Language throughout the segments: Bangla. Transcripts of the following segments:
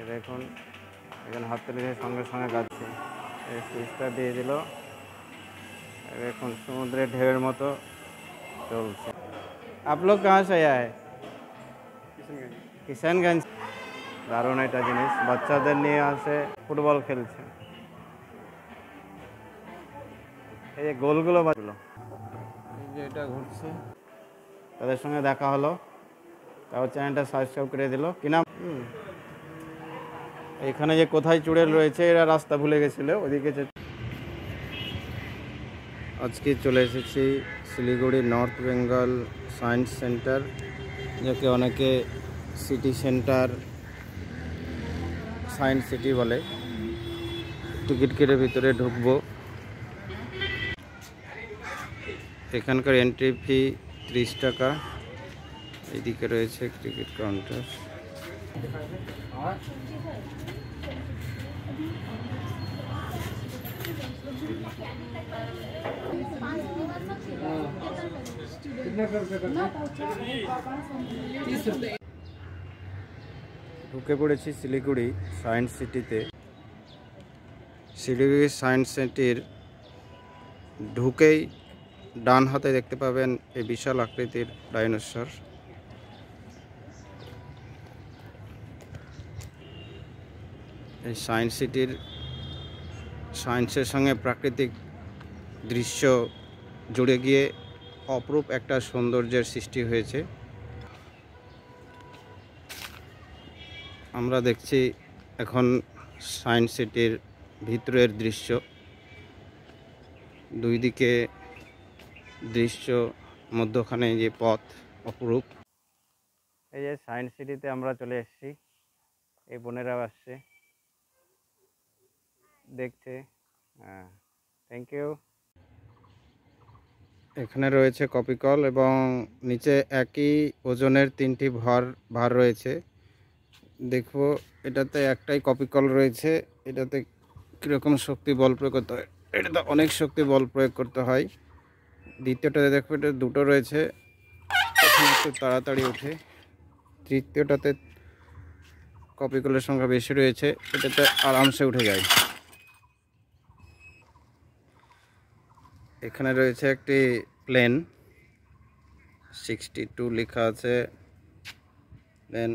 এই দেখুন এখানে হাততালি দিয়ে সঙ্গে সঙ্গে গাচ্ছে, এই সুইচটা দিয়ে দিল, দেখুন সমুদ্রের ঢেউয়ের মতো চলছে। आप लोग कहाँ से आया है? কিষানগঞ্জ। দারুণ একটা জিনিস, বাচ্চাদের নিয়ে আসে ফুটবল খেলছে। এই যে গোলগুলো বাজলো, এই যে এটা ঘুরছে, তাদের সঙ্গে দেখা হলো, তাও চ্যানেলটা সাবস্ক্রাইব করে দিল। কি নাম? এখানে যে কোথায় চুড়েল রয়েছে, এরা রাস্তা ভুলে গেছিলো ওদিকে। আজকে চলে এসেছি Siliguri north Bengal science centre, যাকে অনেকে সিটি সেন্টার, সায়েন্স সিটি বলে। টিকিট কেটে ভিতরে ঢুকবো। এখানকার এন্ট্রি ফি 30 টাকা। এইদিকে রয়েছে টিকিট কাউন্টার। ঢুকে পড়েছি শিলিগুড়ি সায়েন্স সিটিতে। শিলিগুড়ি সায়েন্স সিটির ঢুকেই ডান হাতে দেখতে পাবেন এই বিশাল আকৃতির ডাইনোসর। এই সায়েন্স সিটির সায়েন্সের সঙ্গে প্রাকৃতিক দৃশ্য জুড়ে গিয়ে অপরূপ একটা সৌন্দর্যের সৃষ্টি হয়েছে। আমরা দেখছি এখন সায়েন্স সিটির ভিতরের দৃশ্য। দুই দিকে দৃশ্য, মধ্যখানে যে পথ, অপরূপ। এই যে সায়েন্স সিটিতে আমরা চলে এসেছি, এই বোনেরাও আসছে দেখছে। হ্যাঁ, থ্যাংক ইউ। এখানে রয়েছে কপি কল এবং নিচে একই ওজনের 3টি ভার রয়েছে। দেখবো এটাতে একটাই কপি কল রয়েছে, এটাতে কীরকম শক্তি বল প্রয়োগ করতে হয়। এটাতে অনেক শক্তি বল প্রয়োগ করতে হয়। দ্বিতীয়টাতে দেখবো এটা দুটো রয়েছে, একটু তাড়াতাড়ি ওঠে। তৃতীয়টাতে কপি কলের সংখ্যা বেশি রয়েছে, এটাতে আরামসে উঠে যায়। এখানে রয়েছে একটি প্লেন, 62 লেখা আছে। প্লেন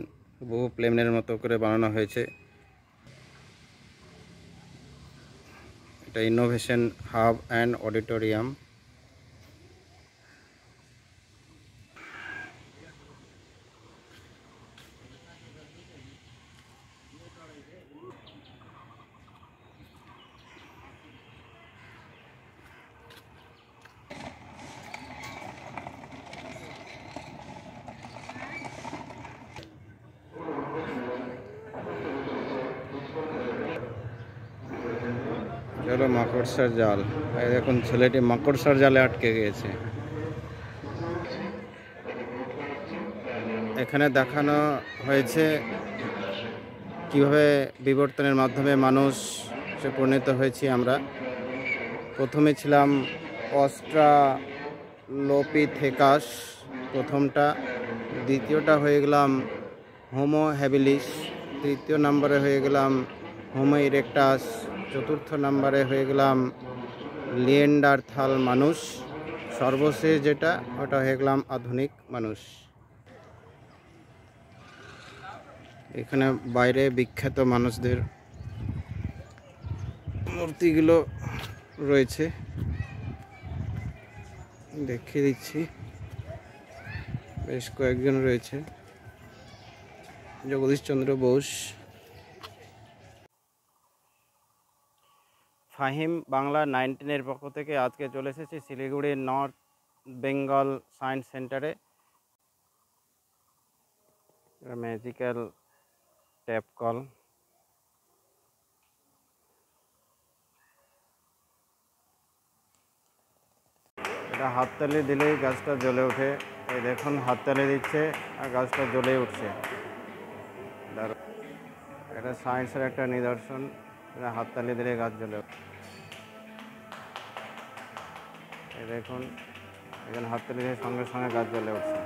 বহু প্লেনের মতো করে বানানো হয়েছে। এটা ইনোভেশন হাব অ্যান্ড অডিটোরিয়াম। চলো মাকড়সার জাল। এই দেখুন ছেলেটি মাকড়সার জালে আটকে গিয়েছে। এখানে দেখানো হয়েছে কিভাবে বিবর্তনের মাধ্যমে মানুষে পরিণত হয়েছি আমরা। প্রথমে ছিলাম অস্ট্রালোপিথেকাস, প্রথমটা। দ্বিতীয়টা হয়ে গেলাম হোমো হ্যাবিলিস। তৃতীয় নম্বরে হয়ে গেলাম হোমো ইরেক্টাস। চতুর্থ নম্বরে হয়ে গেলাম লিয়েন্ডারথাল মানুষ। সর্বশেষ যেটা, ওটা হয়ে গেলাম আধুনিক মানুষ। এখানে বাইরে বিখ্যাত মানুষদের মূর্তিগুলো রয়েছে, দেখিয়ে দিচ্ছি। বেশ কয়েকজন রয়েছে। জগদীশচন্দ্র বোস। ফাহিম বাংলা 19-এর পক্ষ থেকে আজকে চলে এসেছি শিলিগুড়ির নর্থ বেঙ্গল সায়েন্স সেন্টারে। Magical tap call. এটা হাততালি দিলেই গাছটা জ্বলে ওঠে। এই দেখুন হাততালি দিচ্ছে আর গাছটা জ্বলে উঠছে। এটা সায়েন্সের একটা নিদর্শন, এটা হাততালি দিলে গাছ জ্বলে ওঠে। এই দেখুন এখানে হাততালি দিয়ে সঙ্গে সঙ্গে গাছ জ্বলে উঠছে।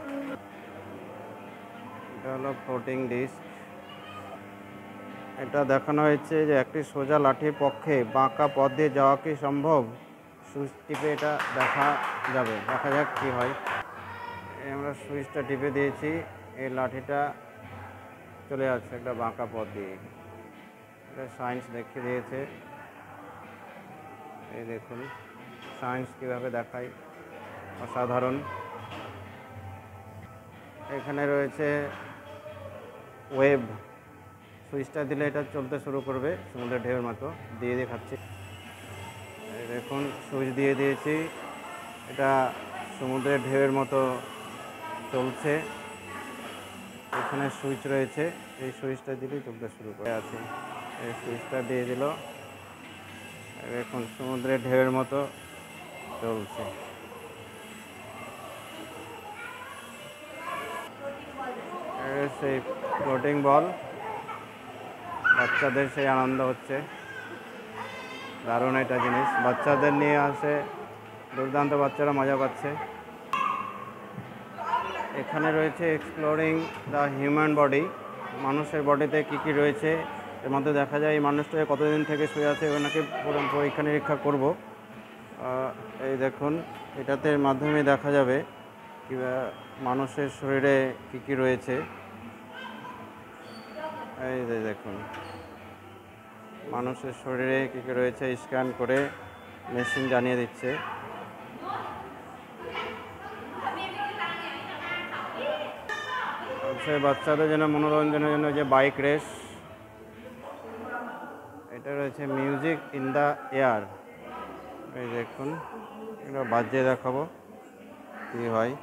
এটা হলো ফ্লোটিং ডিস্ক। এটা দেখানো হয়েছে যে একটি সোজা লাঠির পক্ষে বাঁকা পথ দিয়ে যাওয়া কি সম্ভব। সুইচ টিপে এটা দেখা যাবে, দেখা যাক কি হয়। আমরা সুইচটা টিপে দিয়েছি, এই লাঠিটা চলে যাচ্ছে একটা বাঁকা পথ দিয়ে। এটা সায়েন্স দেখিয়ে দিয়েছে, এই দেখুন সায়েন্স কীভাবে দেখায়, অসাধারণ। এখানে রয়েছে ওয়েভ, সুইচটা দিলে এটা চলতে শুরু করবে সমুদ্রের ঢেউয়ের মতো। দিয়ে দেখাচ্ছি, এই দেখুন সুইচ দিয়ে দিয়েছি, এটা সমুদ্রের ঢেউয়ের মতো চলছে। এখানে সুইচ রয়েছে, এই সুইচটা দিলেই চলতে শুরু করে আছে। এই সুইচটা দিয়ে দিল, এখন সমুদ্রের ঢেউয়ের মতো চলছে। সেই ফ্লোটিং বল, বাচ্চাদের সেই আনন্দ হচ্ছে, দারুণ এটা জিনিস। বাচ্চাদের নিয়ে আসে, দুর্দান্ত, বাচ্চারা মজা পাচ্ছে। এখানে রয়েছে এক্সপ্লোরিং দ্য হিউম্যান বডি, মানুষের বডিতে কী কী রয়েছে। এর মধ্যে দেখা যায় এই মানুষটা কতদিন থেকে শুয়ে আছে, ওনাকে পরীক্ষা নিরীক্ষা করব। এই দেখুন, এটাতে মাধ্যমে দেখা যাবে কি মানুষের শরীরে কী কী রয়েছে। এই যে দেখুন মানুষের শরীরে কী কী রয়েছে, স্ক্যান করে মেশিন জানিয়ে দিচ্ছে। বাচ্চাদের জন্য মনোরঞ্জনের জন্য যে বাইক রেস, এটা রয়েছে মিউজিক ইন দ্য এয়ার। এই দেখুন, এটা বাজিয়ে দেখাবো কী হয়।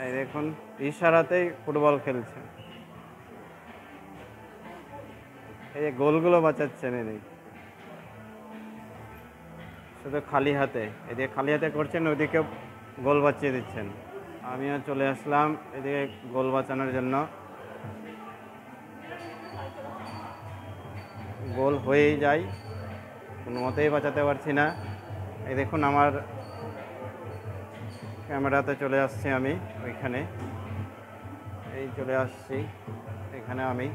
এই দেখুন ইশারাতেই ফুটবল খেলছে, এই যে গোলগুলো বাঁচাচ্ছেন, এই শুধু খালি হাতে, এদিকে খালি হাতে করছেন, ওইদিকে গোল বাঁচিয়ে দিচ্ছেন। আমিও চলে আসলাম এদিকে গোল বাঁচানোর জন্য। গোল হয়েই যায়, কোনো মতেই বাঁচাতে পারছি না। এই দেখুন আমার ক্যামেরাতে চলে আসছি আমি, ওইখানে এই চলে আসছি, এখানে আমি।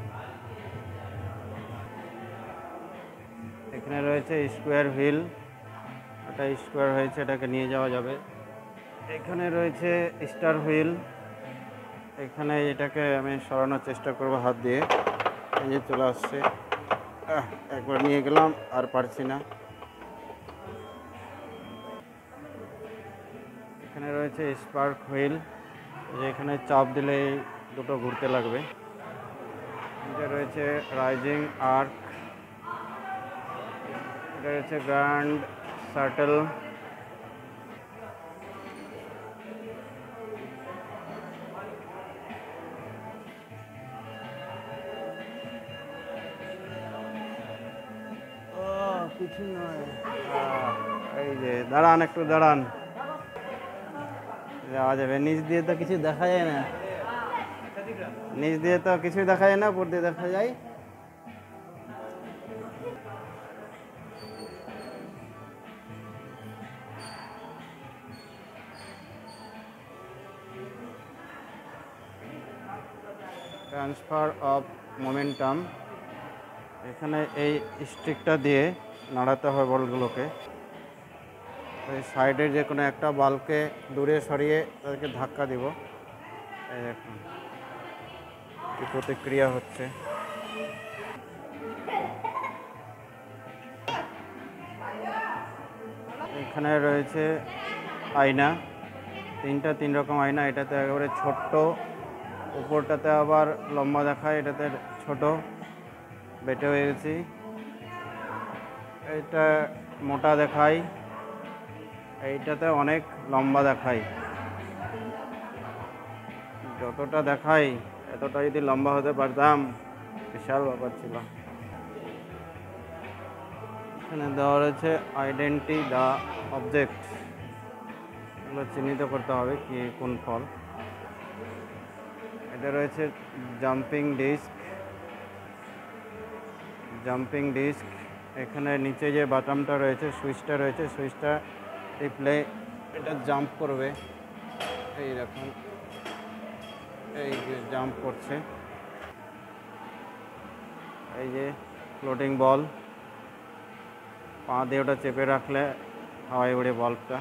এখানে রয়েছে স্কোয়ার হুইল, এটা স্কোয়ার হয়েছে, এটাকে নিয়ে যাওয়া যাবে। এখানে রয়েছে স্টার হুইল, এখানে এটাকে আমি সরানোর চেষ্টা করব হাত দিয়ে। এই যে চলে আসছে, একবার নিয়ে গেলাম আর পারছি না। এখানে রয়েছে স্পার্ক হুইল, এখানে চাপ দিলে দুটো ঘুরতে লাগবে। এটা রয়েছে রাইজিং আর্ক, এটা রয়েছে গ্র্যান্ড সার্টেল, কিছু নয়। এই যে দাঁড়ান, একটু দাঁড়ান, যাওয়া যাবে। নিচ দিয়ে তো কিছু দেখা যায় না, নিচ দিয়ে তো কিছুই দেখা যায় না, উপর দিয়ে দেখা যায়। ট্রান্সফার অফ মোমেন্টাম, এখানে এই স্টিকটা দিয়ে নাড়াতে হয় বলগুলোকে। এই সাইডের যে কোনো একটা বালকে দূরে সরিয়ে তাদেরকে ধাক্কা দিব। এই দেখুন কি প্রতিক্রিয়া হচ্ছে। এখানে রয়েছে আয়না, তিন রকম আয়না। এটাতে একেবারে ছোট্ট, উপরটাতে আবার লম্বা দেখায়, এটাতে ছোট, বেটে হয়ে গেছি। এটা মোটা দেখায়, এইটাতে অনেক লম্বা দেখায়। যতটা দেখাই এতটা যদি লম্বা হতে পারতাম, বিশাল ব্যাপার ছিল। এখানে দেওয়া রয়েছে আইডেন্টি দ্য অবজেক্ট, এগুলো চিহ্নিত করতে হবে কি কোন ফল। এটা রয়েছে জাম্পিং ডিস্ক, জাম্পিং ডিস্ক। এখানে নিচে যে বাটনটা রয়েছে, সুইচটা রয়েছে, সুইচটা টিপলে এটা জাম্প করবে। এই দেখুন এই যে জাম্প করছে, এই যে ফ্লোটিং বল, পা দিয়ে ওটা চেপে রাখলে হাওয়ায় উড়ে বলটা।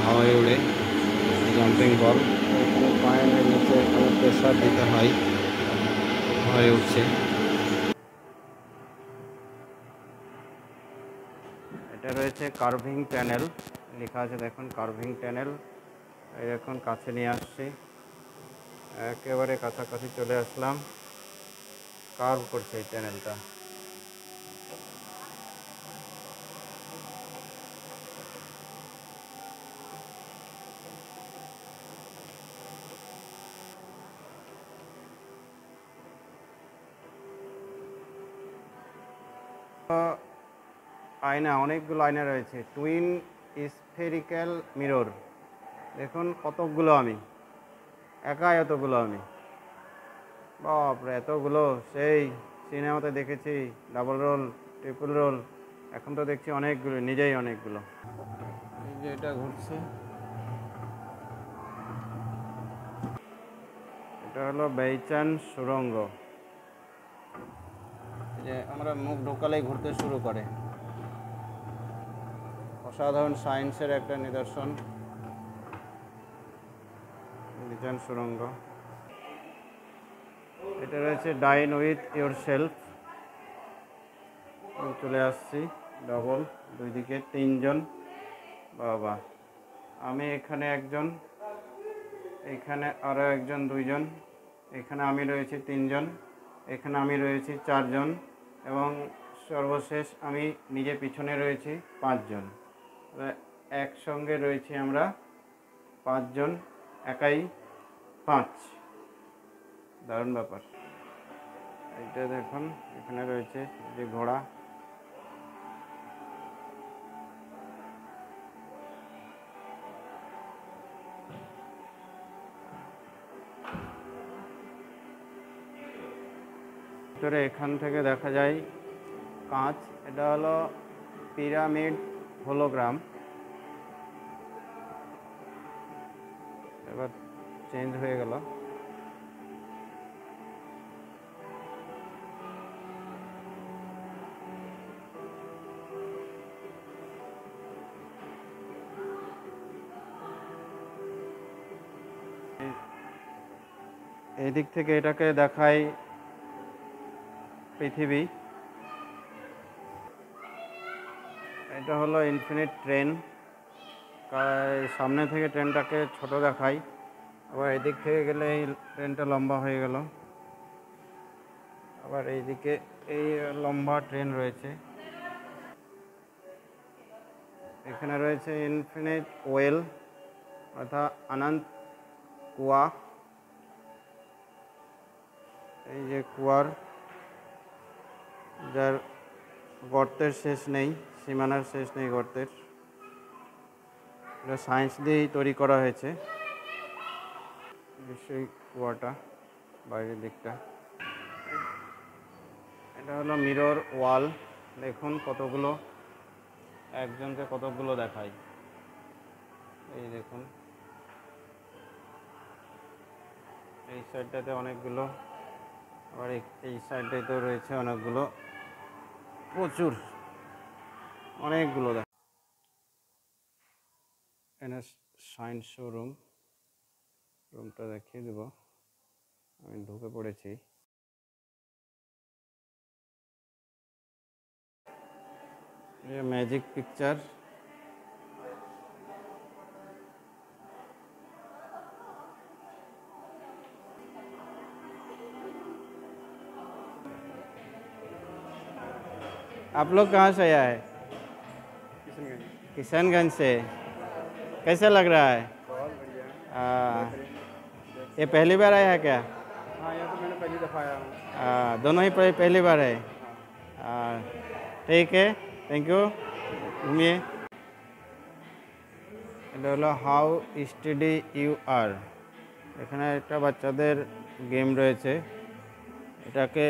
হাওয়ায় উড়ে জাম্পিং বল, পায়ের নিচে প্রেসার দিতে হয়, হাওয়ায় উঠছে। এটা রয়েছে কার্ভিং প্যানেল, লেখা আছে দেখুন কার্ভিং প্যানেল। এই দেখুন কাছে নিয়ে আসছি, একেবারে কাছাকাছি চলে আসলাম। কার্ভ করছে এই প্যানেলটা। আয়না, অনেকগুলো আয়না রয়েছে, টুইন স্ফেরিক্যাল মিরর। দেখুন কতগুলো, আমি একাই এতগুলো, আমি বাপরে এতগুলো। সেই সিনেমাতে দেখেছি ডাবল রোল, ট্রিপল রোল, এখন তো দেখছি অনেকগুলো, নিজেই অনেকগুলো। এই যে এটা ঘুরছে, এটা হলো বেইচান সুড়ঙ্গ। যে আমরা মুখ ঢোকালেই ঘুরতে শুরু করে, অসাধারণ সায়েন্সের একটা নিদর্শন বেইচান সুড়ঙ্গ। এটা রয়েছে ডাইন উইথ ইয়োর সেলফ। চলে আসছি, ডবল, দুই দিকে তিনজন, বাবা। আমি এখানে একজন, এখানে আরও একজন, দুইজন, এখানে আমি রয়েছি তিনজন, এখানে আমি রয়েছি চারজন, এবং সর্বশেষ আমি নিজে পিছনে রয়েছি পাঁচজন। একসঙ্গে রয়েছি আমরা পাঁচজন, একাই পাঁচ। দারুণ ব্যাপার। এইটা দেখুন, এখানে রয়েছে যে ঘোড়া, ভিতরে এখান থেকে দেখা যায় কাঁচ। এটা হলো পিরামিড হোলোগ্রাম। এবার চেঞ্জ হয়ে গেল। এই দিক থেকে এটাকে দেখায় পৃথিবী। এটা হলো ইনফিনিট ট্রেন, সামনে থেকে ট্রেনটাকে ছোট দেখায়, আবার এদিক থেকে গেলে এই ট্রেনটা লম্বা হয়ে গেল। আবার এইদিকে এই লম্বা ট্রেন রয়েছে। এখানে রয়েছে ইনফিনিট ওয়েল, অর্থাৎ অনন্ত কুয়া। এই যে কুয়ার, যার গর্তের শেষ নেই, সীমানার শেষ নেই গর্তের। এটা সায়েন্স দিয়েই তৈরি করা হয়েছে নিশ্চয়ই কুয়াটা, বাইরের দিকটা। এটা হলো মিরর ওয়াল, দেখুন কতগুলো, একজনকে কতগুলো দেখায়। এই দেখুন এই সাইডটাতে অনেকগুলো, আবার এই সাইডটাতেও রয়েছে অনেকগুলো, প্রচুর, অনেকগুলো। এখানে সায়েন্স শোরুম, রুমটা দেখিয়ে দেব, আমি ঢুকে পড়েছি। ये मैजिक पिक्चर, आप लोग कहाँ से आया है? किशनगंज से। कैसा लग रहा है? बहुत बढ़िया। ये पहली बार आया है क्या? हाँ, ये तो मैंने पहली दफ़ा आया हूँ। दोनों ही पहली बार है। ठीक है, थैंक यू। घूमिए। এটা হলো হাউ স্টেডি ইউ আর। এখানে একটা বাচ্চাদের গেম রয়েছে, এটাকে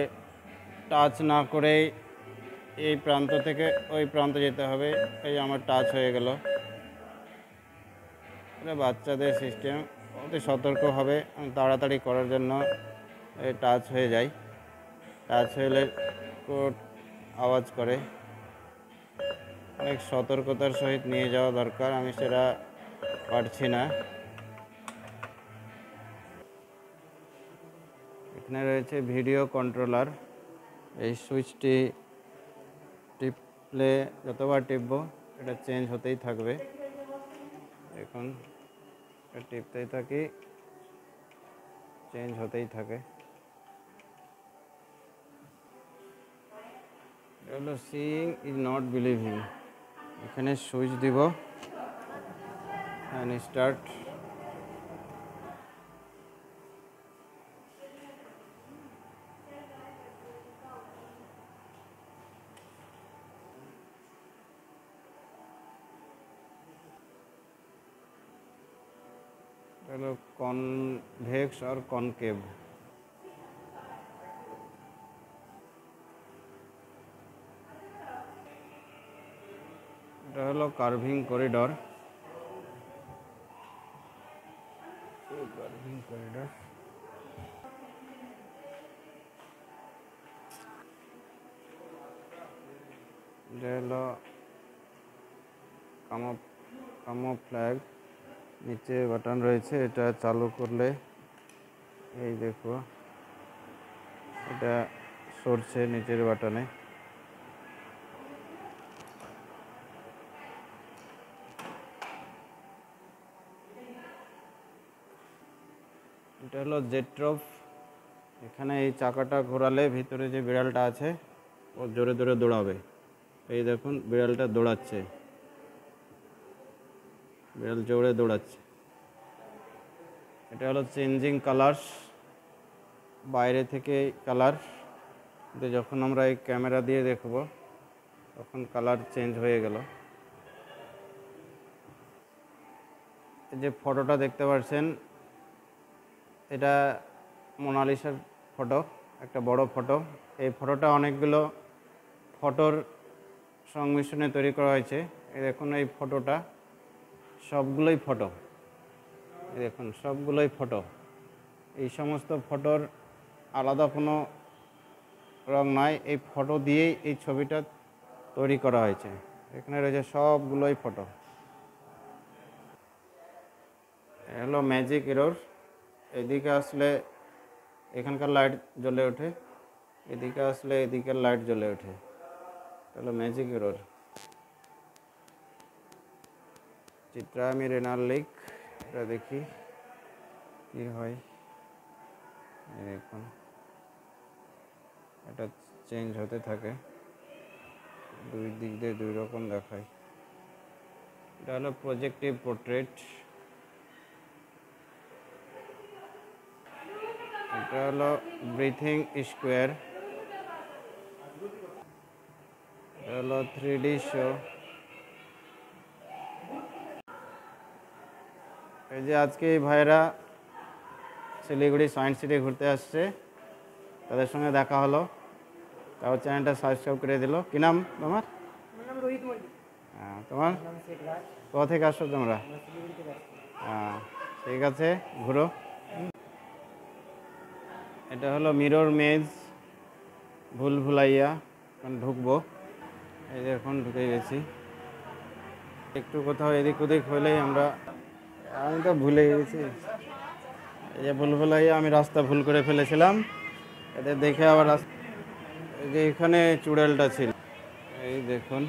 টাচ না করেই এই প্রান্ত থেকে ওই প্রান্তে যেতে হবে। এই আমার টাচ হয়ে গেল। এটা বাচ্চাদের সিস্টেম, অতি সতর্কভাবে তাড়াতাড়ি করার জন্য এই টাচ হয়ে যায়। টাচ হলে কোড আওয়াজ করে, অনেক সতর্কতার সহিত নিয়ে যাওয়া দরকার। আমি সেটা পারছি না। এখানে রয়েছে ভিডিও কন্ট্রোলার। এই সুইচটি টিপলে যতবার টিপবো এটা চেঞ্জ হতেই থাকবে। এখন টিপতেই থাকি, চেঞ্জ হতেই থাকে। হলো সিইং ইজ নট বিলিভিং। এখানে সুইচ দিব, অ্যান্ড স্টার্ট। হলো কনভেক্স আর কনকেভ। এটা হলো কার্ভিং করিডর। কার্ভিং করিডর এটা হলো কামোফ্ল্যাগ। নিচে বাটন রয়েছে, এটা চালু করলে এই দেখো এটা সরছে নিচের বাটনে। এটা হলো জেট্রফ। এখানে এই চাকাটা ঘোরালে ভিতরে যে বিড়ালটা আছে ও জোরে জোরে দৌড়াবে। এই দেখুন বিড়ালটা দৌড়াচ্ছে, বিড়াল জোরে দৌড়াচ্ছে। এটা হলো চেঞ্জিং কালার্স, বাইরে থেকে কালার, কিন্তু যখন আমরা এই ক্যামেরা দিয়ে দেখব তখন কালার চেঞ্জ হয়ে গেল। এই যে ফটোটা দেখতে পাচ্ছেন, এটা মোনালিসার ফটো, একটা বড় ফটো। এই ফটোটা অনেকগুলো ফটোর সংমিশ্রণে তৈরি করা হয়েছে। এই দেখুন এই ফটোটা সবগুলোই ফটো, এই দেখুন সবগুলোই ফটো। এই সমস্ত ফটোর আলাদা কোনো রং নয়, এই ফটো দিয়েই এই ছবিটা তৈরি করা হয়েছে। এখানে রয়েছে সবগুলোই ফটো। হলো ম্যাজিক এরর। এদিকে আসলে এখানকার লাইট জ্বলে ওঠে, এদিকে আসলে এদিকের লাইট জ্বলে ওঠে। হলো ম্যাজিক এরর। চিত্রামি রেনার লিক, এটা দেখি কি হয়। দেখুন এটা চেঞ্জ হতে থাকে, দুই দিক দিয়ে দুই রকম দেখায়। এটা হলো প্রজেক্টিভ পোর্ট্রেট। এটা হলো ব্রিথিং স্কোয়ার। এটা হলো 3D শো। এই যে আজকে এই ভাইরা শিলিগুড়ি সায়েন্স সিটি ঘুরতে আসছে, তাদের সঙ্গে দেখা হলো, তারপর চ্যানেলটা সাবস্ক্রাইব করে দিল। কি নাম তোমার? হ্যাঁ, তোমার কোথা থেকে আসছো তোমরা? হ্যাঁ, ঠিক আছে, ঘুরো। এটা হলো মিরর মেজ, ভুলভুলাইয়া। এখন ঢুকবো, এই যে এখন ঢুকে গেছি। একটু কোথাও এদিক ওদিক হলেই আমি তো ভুলে গেছি। এই যে ভুলভুলাইয়া, আমি রাস্তা ভুল করে ফেলেছিলাম, এদের দেখে আবার এই যে এখানে চুড়েলটা ছিল। এই দেখুন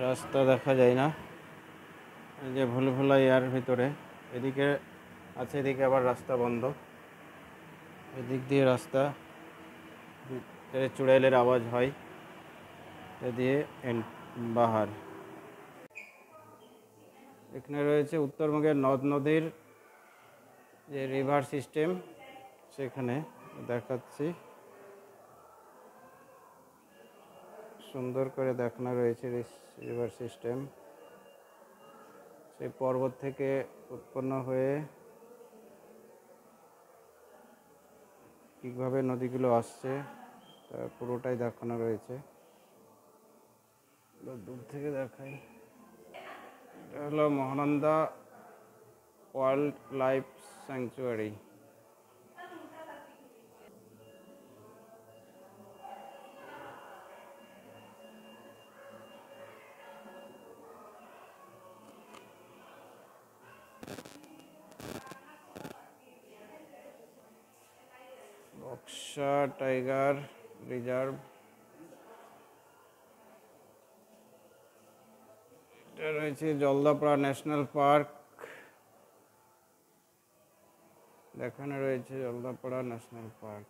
রাস্তা দেখা যায় না, এই যে ভুলভুলাইয়ার ভিতরে এদিকে আছে, এদিকে আবার রাস্তা বন্ধ। এদিক দিয়ে রাস্তা, চুড়েলের আওয়াজ হয়, এ দিয়ে বাহার। এখানে রয়েছে উত্তরবঙ্গের নদ নদীর যে রিভার সিস্টেম, সেখানে দেখাচ্ছি। সুন্দর করে দেখানো রয়েছে রিভার সিস্টেম। সেই পর্বত থেকে উৎপন্ন হয়ে কীভাবে নদীগুলো আসছে পুরোটাই দেখানো রয়েছে। দূর থেকে দেখাই। এটা হলো Mahananda wild life sanctuary. Buxa tiger reserve. এটা রয়েছে জলদাপাড়া ন্যাশনাল পার্ক, দেখানো রয়েছে জলদাপাড়া ন্যাশনাল পার্ক।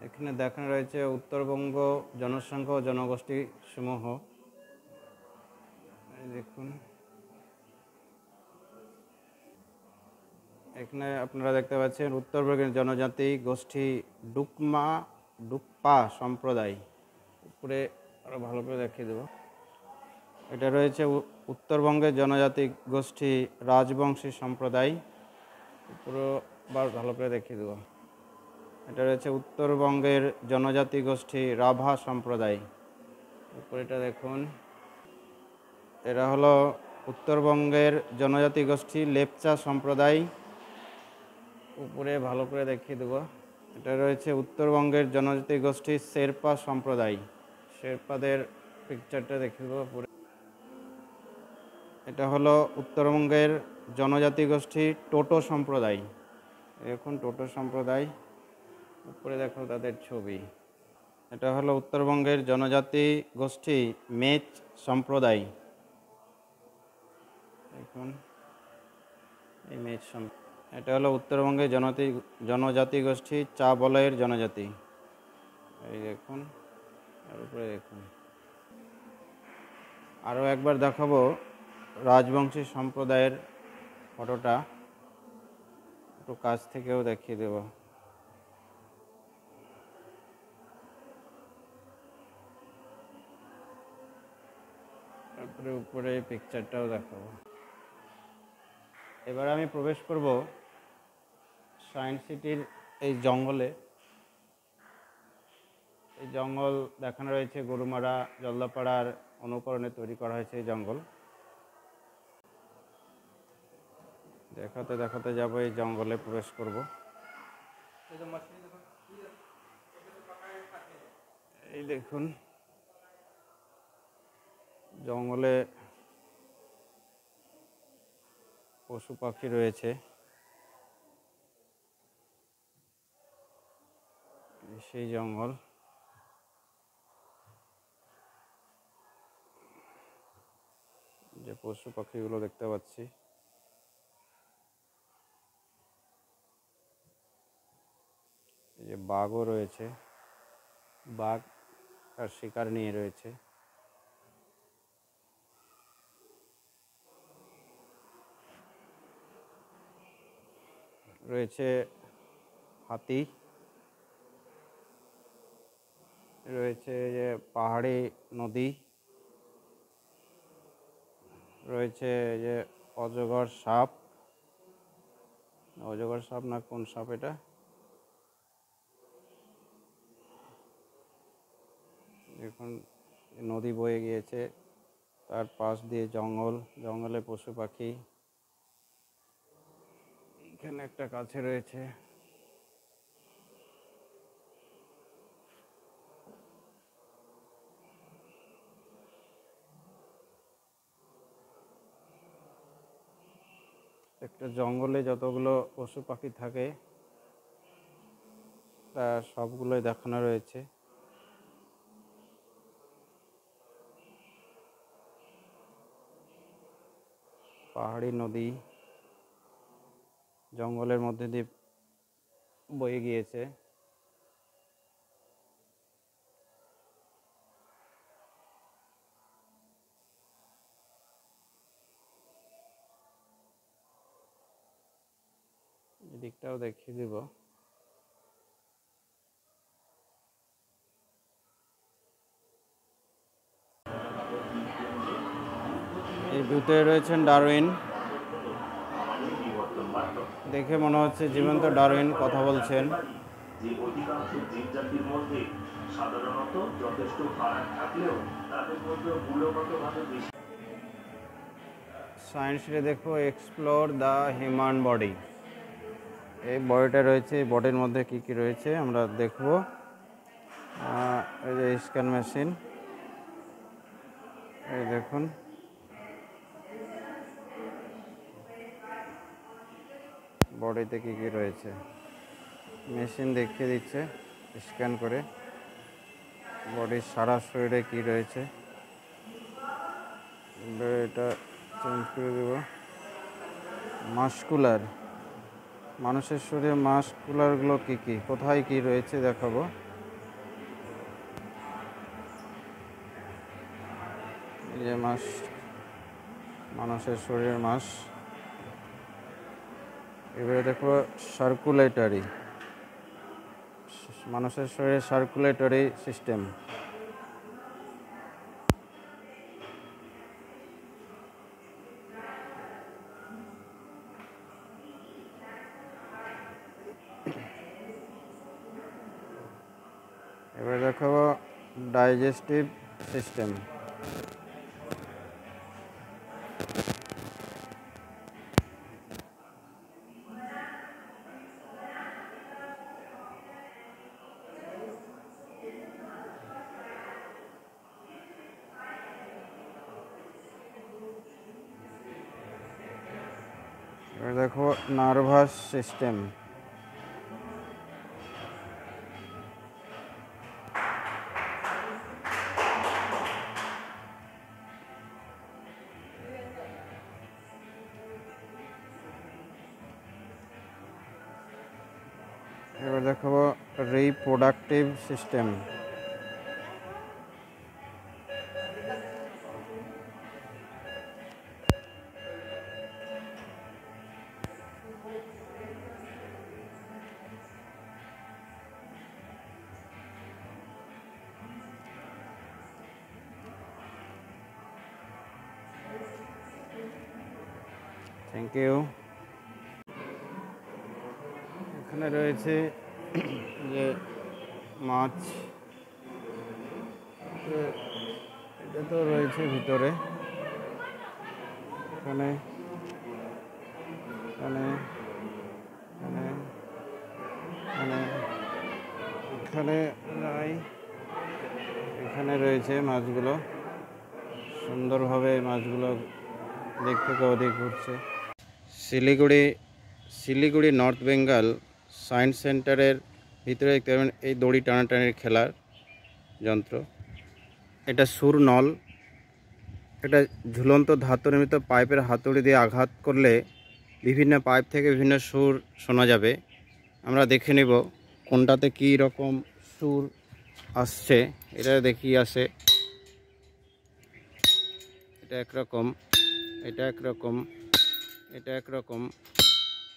এখানে দেখানো রয়েছে উত্তরবঙ্গ জনসংখ্যা ও জনগোষ্ঠী সমূহ। দেখুন, এখানে আপনারা দেখতে পাচ্ছেন উত্তরবঙ্গের জনজাতি গোষ্ঠী ডুকপা সম্প্রদায়। উপরে আরো ভালো করে দেখিয়ে দেব। এটা রয়েছে উত্তরবঙ্গের জনজাতি গোষ্ঠী রাজবংশী সম্প্রদায়। পুরো ভালো করে দেখিয়ে দেব। এটা রয়েছে উত্তরবঙ্গের জনজাতি গোষ্ঠী রাভা সম্প্রদায়। উপরেটা দেখুন, এরা হলো উত্তরবঙ্গের জনজাতি গোষ্ঠী লেপচা সম্প্রদায়। উপরে ভালো করে দেখিয়ে দেব। এটা রয়েছে উত্তরবঙ্গের জনজাতি গোষ্ঠী শেরপা সম্প্রদায়। শেরপাদের পিকচারটা দেখিয়ে দেবো পুরো। এটা হলো উত্তরবঙ্গের জনজাতি গোষ্ঠী টোটো সম্প্রদায়। এখন টোটো সম্প্রদায়, উপরে দেখো তাদের ছবি। এটা হলো উত্তরবঙ্গের জনজাতি গোষ্ঠী মেচ সম্প্রদায়। দেখুন এই মেচ। এটা হলো উত্তরবঙ্গের জনজাতি গোষ্ঠী চা বলয়ের জনজাতি। এই দেখুন, আর উপরে দেখুন। আরও একবার দেখাবো রাজবংশী সম্প্রদায়ের ফটোটা, একটু কাছ থেকেও দেখিয়ে দেব। তারপরে উপরে এই পিকচারটাও দেখাবো। এবার আমি প্রবেশ করব সায়েন্স সিটির এই জঙ্গলে। এই জঙ্গল দেখানো রয়েছে গরুমারা জলদাপাড়ার অনুকরণে তৈরি করা হয়েছে এই জঙ্গল। দেখাতে দেখাতে যাব, এই জঙ্গলে প্রবেশ করব। এই দেখুন, জঙ্গলে পশু পাখি রয়েছে। সেই জঙ্গল, যে পশু পাখিগুলো দেখতে পাচ্ছি, এই যে বাঘও রয়েছে, বাঘ তার শিকার নিয়ে রয়েছে। রয়েছে হাতি, রয়েছে যে পাহাড়ি নদী, রয়েছে যে অজগর সাপ। অজগর সাপ না কোন সাপ এটা? দেখুন নদী বয়ে গিয়েছে, তার পাশ দিয়ে জঙ্গল, জঙ্গলে পশু পাখি। এখানে একটা কাছে রয়েছে। একটা জঙ্গলে যতগুলো পশু পাখি থাকে তা সবগুলোই দেখানো রয়েছে। পাহাড়ি নদী জঙ্গলের মধ্যে দিয়ে বয়ে গিয়েছে। এদিকটাও দেখিয়ে দিব। এই ভিতরে রয়েছেন ডারউইন। দেখে মনে হচ্ছে জীবন্ত ডারউইন কথা বলছেন। সায়েন্সে দেখো এক্সপ্লোর দ্য হিউম্যান বডি। এই বডিটা রয়েছে, এই বডির মধ্যে কি কি রয়েছে আমরা দেখব। এই যে স্ক্যান মেশিন, এই দেখুন বডিতে কি কি রয়েছে। মেশিন দেখিয়ে দিচ্ছে স্ক্যান করে বডির সারা শরীরে কি রয়েছে। এটা চেঞ্জ করে দেব। মাসকুলার, মানুষের শরীরে মাসকুলারগুলো কি কি, কোথায় কি রয়েছে দেখাবো। এই যে মাস, মানুষের শরীরের মাস। এবারে দেখো সার্কুলেটরি, মানুষের শরীরে সার্কুলেটরি সিস্টেম। এবারে দেখাবো ডাইজেস্টিভ সিস্টেম। এবার দেখো নার্ভাস সিস্টেম। এবার দেখাবো রিপ্রোডাক্টিভ সিস্টেম। Thank you. এখানে রয়েছে যে মাছ, এটা তো রয়েছে ভিতরে। এখানে এখানে এখানে এখানে এখানে নাই, এখানে রয়েছে মাছগুলো। সুন্দরভাবে মাছগুলো দিক থেকে ওদিক ঘুরছে। শিলিগুড়ি নর্থ বেঙ্গল সায়েন্স সেন্টারের ভিতরে দেখতে পাবেন এই দড়ি টানাটানির খেলার যন্ত্র। এটা সুর নল। এটা ঝুলন্ত ধাতু নির্মিত পাইপের হাতুড়ি দিয়ে আঘাত করলে বিভিন্ন পাইপ থেকে বিভিন্ন সুর শোনা যাবে। আমরা দেখে নেব কোনটাতে কী রকম সুর আসছে। এটা দেখি আসে, এটা একরকম, এটা একরকম, এটা একরকম,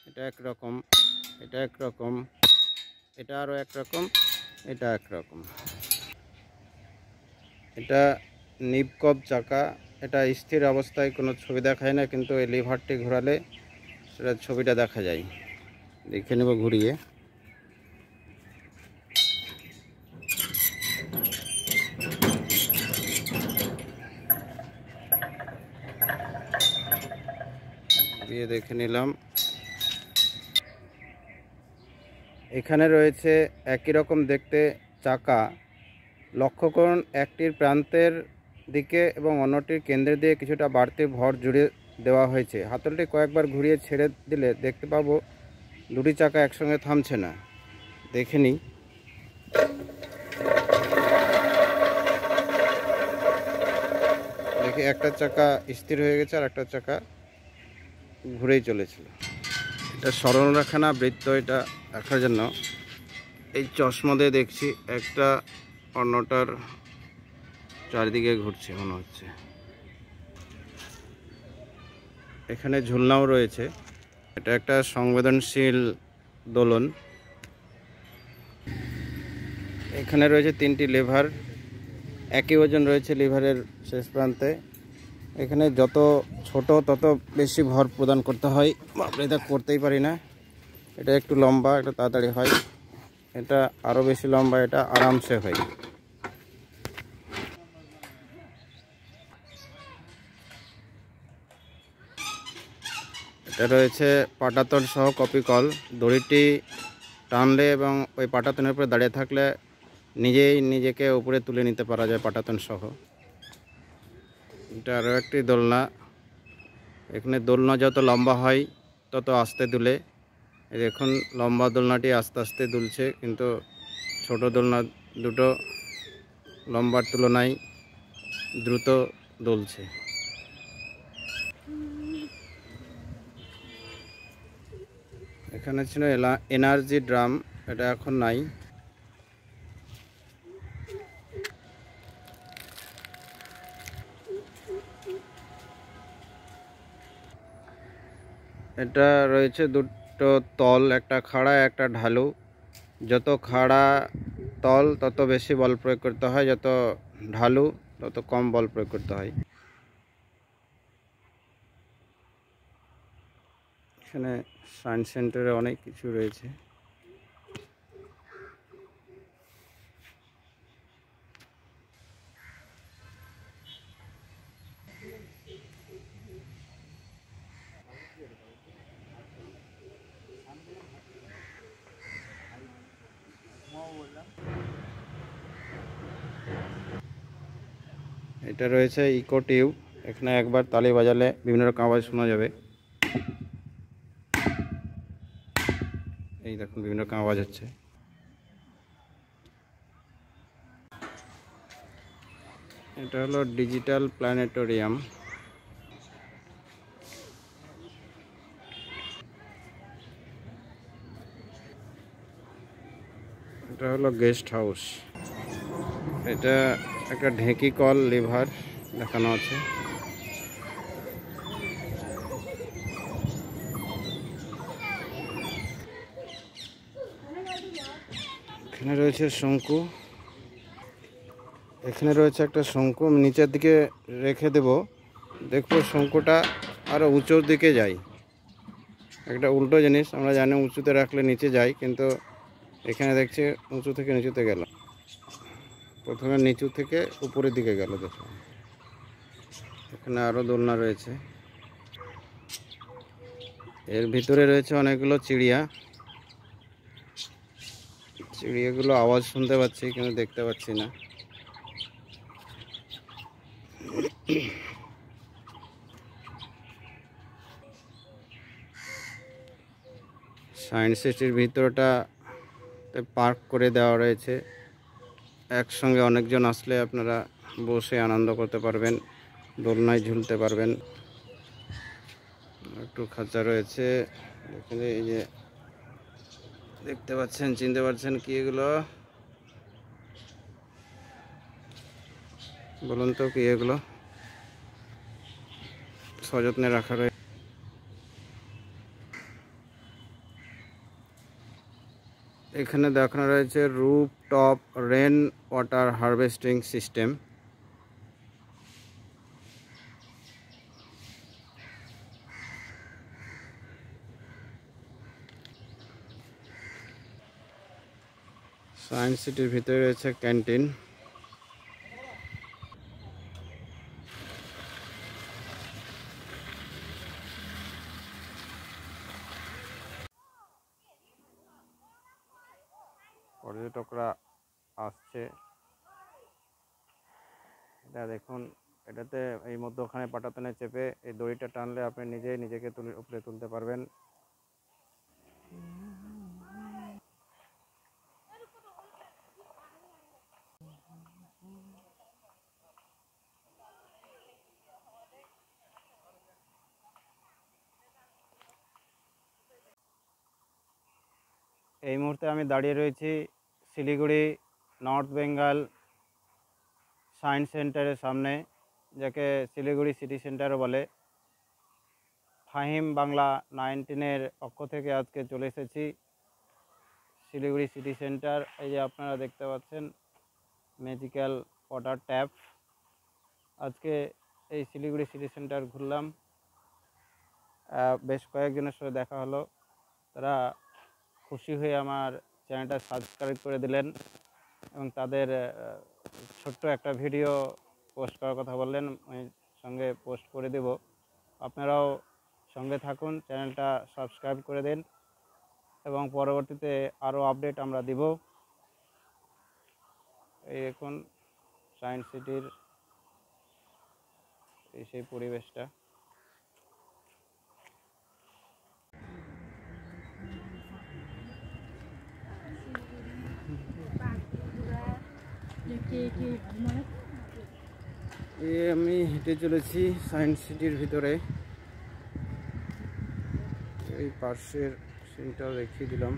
এটা একরকম, এটা একরকম, এটা আরও একরকম, এটা একরকম। এটা নিপকপ চাকা। এটা স্থির অবস্থায় কোনো ছবি দেখায় না, কিন্তু এই লিভারটি ঘোরালে সেটা ছবিটা দেখা যায়। দেখে নেব ঘুরিয়ে। ঘুরিয়ে দেখে নিলাম। এখানে রয়েছে একই রকম দেখতে চাকা। লক্ষ্য করুন একটির প্রান্তের দিকে এবং অন্যটির কেন্দ্রের দিকে কিছুটা বাড়তি ভর জুড়ে দেওয়া হয়েছে। হাতলটি কয়েকবার ঘুরিয়ে ছেড়ে দিলে দেখতে পাবো দুটি চাকা একসঙ্গে থামছে না। দেখে নিই। দেখি একটা চাকা স্থির হয়ে গেছে আর একটা চাকা ঘুরেই চলেছিল। এটা সরলরেখা বৃত্ত, এটা রাখার জন্য এই চশমা দিয়ে দেখছি একটা অন্যটার চারিদিকে ঘুরছে মনে হচ্ছে। এখানে ঝুলনাও রয়েছে। এটা একটা সংবেদনশীল দোলন। এখানে রয়েছে তিনটি লিভার, একই ওজন রয়েছে লিভারের শেষ প্রান্তে। এখানে যত ছোট তত বেশি ভর প্রদান করতে হয়। আমরা এটা করতেই পারি না। এটা একটু লম্বা, এটা তাড়াতাড়ি হয়। এটা আরও বেশি লম্বা, এটা আরামসে হয়। এটা রয়েছে পাটাতন সহ কপি কল। দড়িটি টানলে এবং ওই পাটাতনের উপরে দাঁড়িয়ে থাকলে নিজেই নিজেকে উপরে তুলে নিতে পারা যায় পাটাতন সহ। এটা আরও একটি দোলনা। এখানে দোলনা যত লম্বা হয় তত আস্তে দুলে। দেখুন লম্বা দোলনাটি আস্তে আস্তে দুলছে, কিন্তু ছোট দোলনা দুটো লম্বার তুলনায় দ্রুত দুলছে। এখানে ছিল এনার্জি ড্রাম, এটা এখন নাই। এটা রয়েছে দুটো তল, একটা খাড়া একটা ঢালু। যত খাড়া তল তত বেশি বল প্রয়োগ করতে হয়, যত ঢালু তত কম বল প্রয়োগ করতে হয়। এখানে সায়েন্স সেন্টারে অনেক কিছু রয়েছে। এটা রয়েছে ইকো টিউব। এখানে একবার তালি বাজালে বিভিন্ন রকম আওয়াজ শোনা যাবে। এই দেখুন বিভিন্ন রকম আওয়াজ হচ্ছে। এটা হলো ডিজিটাল প্ল্যানেটোরিয়াম। এটা হলো গেস্ট হাউস। এটা একটা ঢেঁকি কল লিভার দেখানো আছে। এখানে রয়েছে শঙ্কু। এখানে রয়েছে একটা শঙ্কু, আমি নিচের দিকে রেখে দেব, দেখবো শঙ্কুটা আরও উঁচুর দিকে যায়। একটা উল্টো জিনিস, আমরা জানি উঁচুতে রাখলে নিচে যায়, কিন্তু এখানে দেখছি উঁচু থেকে নিচুতে গেল। প্রথমে নিচু থেকে উপরের দিকে গেল। দেখুন এখানে আরও দোলনা রয়েছে। এর ভিতরে রয়েছে অনেকগুলো চিড়িয়া। চিড়িয়াগুলো আওয়াজ শুনতে পাচ্ছি কিন্তু দেখতে পাচ্ছি না। সায়েন্স সিটির ভিতরটা পার্ক করে দেওয়া রয়েছে। একসঙ্গে অনেকজন আসলে আপনারা বসে আনন্দ করতে পারবেন, দোলনায় ঝুলতে পারবেন। একটু খাঁচা রয়েছে। এখানে এই যে দেখতে পাচ্ছেন, চিনতে পারছেন কি এগুলো? বলুন তো কি এগুলো? সযত্নে রাখা রয়েছে। এখানে দেখানো রয়েছে rooftop rain water harvesting system. Science সিটির ভিতরে রয়েছে ক্যান্টিন। পর্যটকরা আসছে। এটা দেখুন, এটাতে এই মধ্যখানে পাটাতনে চেপে এই দড়িটা টানলে আপনি নিজেই নিজেকে উপরে তুলতে পারবেন। এই মুহূর্তে আমি দাঁড়িয়ে রয়েছি শিলিগুড়ি নর্থ বেঙ্গল সায়েন্স সেন্টারের সামনে, যাকে শিলিগুড়ি সিটি সেন্টারও বলে। ফাহিম বাংলা 19-এর পক্ষ থেকে আজকে চলে এসেছি শিলিগুড়ি সিটি সেন্টার। এই যে আপনারা দেখতে পাচ্ছেন ম্যাজিক্যাল ওয়াটার ট্যাপ। আজকে এই শিলিগুড়ি সিটি সেন্টার ঘুরলাম। বেশ কয়েকজনের সাথে দেখা হলো, তারা খুশি হয়ে আমার চ্যানেলটা সাবস্ক্রাইব করে দিলেন এবং তাদের ছোট্ট একটা ভিডিও পোস্ট করার কথা বললেন, আমি সঙ্গে পোস্ট করে দেব। আপনারাও সঙ্গে থাকুন, চ্যানেলটা সাবস্ক্রাইব করে দিন এবং পরবর্তীতে আরও আপডেট আমরা দিব। এই এখন সায়েন্স সিটির এই সেই পরিবেশটা। আমি হেঁটে চলেছি সায়েন্স সিটির ভিতরে। এই পার্শ্বের সিনটাও দেখিয়ে দিলাম।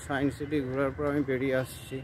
সায়েন্স সিটি ঘোরার পর আমি বেরিয়ে আসছি।